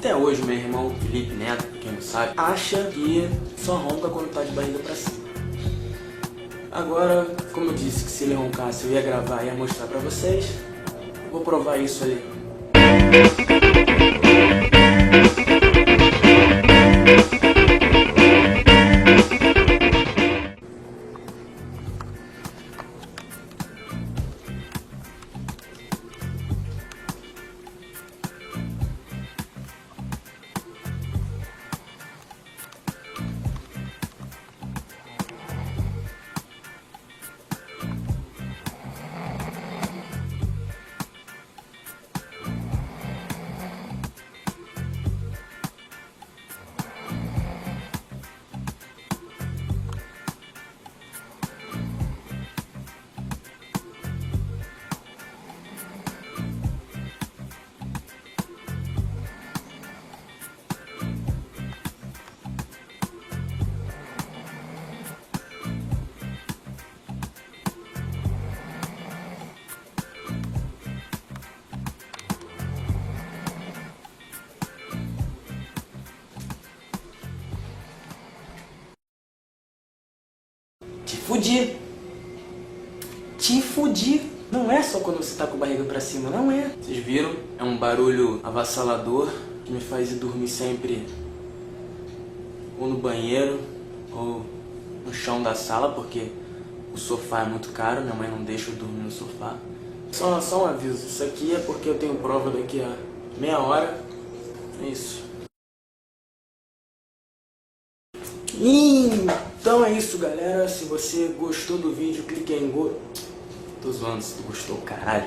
Até hoje meu irmão Felipe Neto, pra quem não sabe, acha que só ronca quando tá de barriga pra cima. Agora, como eu disse que se ele roncasse eu ia gravar e ia mostrar pra vocês, vou provar isso ali. Te fudi! Te fudi! Não é só quando você tá com a barriga pra cima, não é. Vocês viram? É um barulho avassalador que me faz ir dormir sempre ou no banheiro ou no chão da sala, porque o sofá é muito caro, minha mãe não deixa eu dormir no sofá. Só um aviso, isso aqui é porque eu tenho prova daqui a meia hora. É isso. Então é isso, galera. Se você gostou do vídeo, clique em Tô zoando se tu gostou, caralho.